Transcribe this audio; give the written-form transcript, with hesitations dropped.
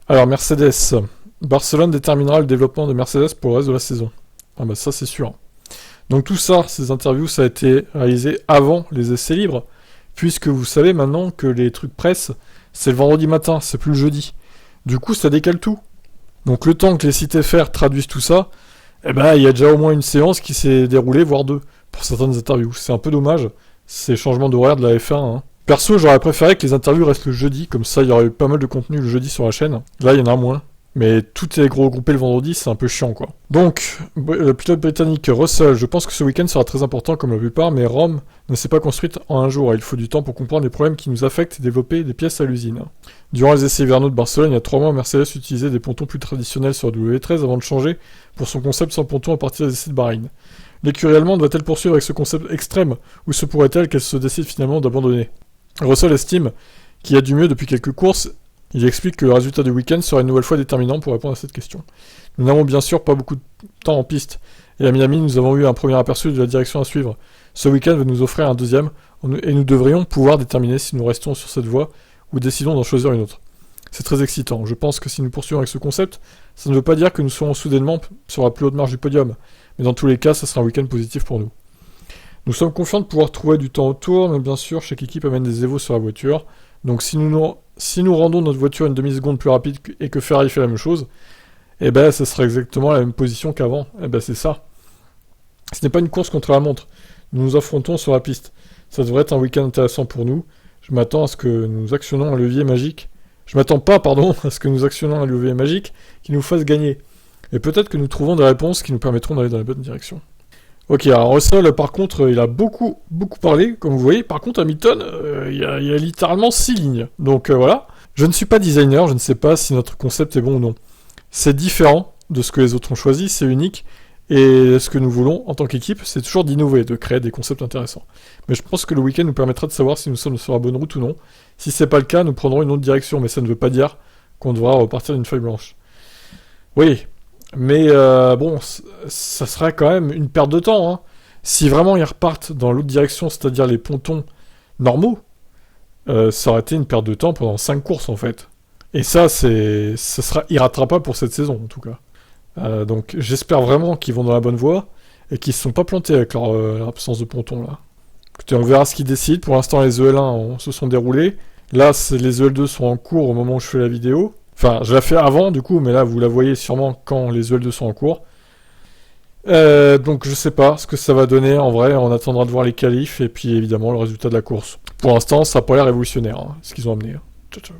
Alors, Mercedes. Barcelone déterminera le développement de Mercedes pour le reste de la saison. Ah bah ça c'est sûr. Donc tout ça, ces interviews, ça a été réalisé avant les essais libres, puisque vous savez maintenant que les trucs presse, c'est le vendredi matin, c'est plus le jeudi. Du coup, ça décale tout. Donc le temps que les sites FR traduisent tout ça, eh ben il y a déjà au moins une séance qui s'est déroulée, voire deux, pour certaines interviews. C'est un peu dommage, ces changements d'horaire de la F1. Hein. Perso, j'aurais préféré que les interviews restent le jeudi, comme ça il y aurait eu pas mal de contenu le jeudi sur la chaîne. Là, il y en a moins. Mais tout est regroupé le vendredi, c'est un peu chiant quoi. Donc, le pilote britannique Russell, je pense que ce week-end sera très important comme la plupart, mais Rome ne s'est pas construite en un jour et il faut du temps pour comprendre les problèmes qui nous affectent et développer des pièces à l'usine. Durant les essais hivernaux de Barcelone, il y a 3 mois, Mercedes utilisait des pontons plus traditionnels sur la W13 avant de changer pour son concept sans ponton à partir des essais de Bahreïn. L'écurie allemande va-t-elle poursuivre avec ce concept extrême ou se pourrait-elle qu'elle se décide finalement d'abandonner? Russell estime qu'il y a du mieux depuis quelques courses. Il explique que le résultat du week-end sera une nouvelle fois déterminant pour répondre à cette question. Nous n'avons bien sûr pas beaucoup de temps en piste, et à Miami nous avons eu un premier aperçu de la direction à suivre. Ce week-end va nous offrir un deuxième, et nous devrions pouvoir déterminer si nous restons sur cette voie ou décidons d'en choisir une autre. C'est très excitant. Je pense que si nous poursuivons avec ce concept, ça ne veut pas dire que nous serons soudainement sur la plus haute marge du podium, mais dans tous les cas, ça sera un week-end positif pour nous. Nous sommes confiants de pouvoir trouver du temps autour, mais bien sûr, chaque équipe amène des évos sur la voiture. Donc si nous rendons notre voiture une demi-seconde plus rapide et que Ferrari fait la même chose, eh ben ça sera exactement la même position qu'avant. Eh ben c'est ça. Ce n'est pas une course contre la montre. Nous nous affrontons sur la piste. Ça devrait être un week-end intéressant pour nous. Je m'attends à ce que nous actionnons un levier magique. Je m'attends pas, pardon, à ce que nous actionnons un levier magique qui nous fasse gagner. Et peut-être que nous trouvons des réponses qui nous permettront d'aller dans la bonne direction. Ok, alors Russell, par contre, il a beaucoup parlé, comme vous voyez. Par contre, Hamilton, il y a littéralement 6 lignes. Donc voilà. Je ne suis pas designer, je ne sais pas si notre concept est bon ou non. C'est différent de ce que les autres ont choisi, c'est unique. Et ce que nous voulons en tant qu'équipe, c'est toujours d'innover, de créer des concepts intéressants. Mais je pense que le week-end nous permettra de savoir si nous sommes sur la bonne route ou non. Si c'est pas le cas, nous prendrons une autre direction, mais ça ne veut pas dire qu'on devra repartir d'une feuille blanche. Oui, mais bon, ça serait quand même une perte de temps. Hein. Si vraiment ils repartent dans l'autre direction, c'est-à-dire les pontons normaux, ça aurait été une perte de temps pendant 5 courses en fait. Et ça sera irrattrapable pour cette saison en tout cas. Donc j'espère vraiment qu'ils vont dans la bonne voie et qu'ils ne se sont pas plantés avec leur absence de ponton là. Écoutez, on verra ce qu'ils décident. Pour l'instant, les EL1 se sont déroulés. Là, les EL2 sont en cours au moment où je fais la vidéo. Enfin, je la fais avant du coup, mais là vous la voyez sûrement quand les EL2 sont en cours. Donc je sais pas ce que ça va donner en vrai, on attendra de voir les qualifs et puis évidemment le résultat de la course. Pour l'instant, ça n'a pas l'air révolutionnaire, hein, ce qu'ils ont amené. Ciao, ciao.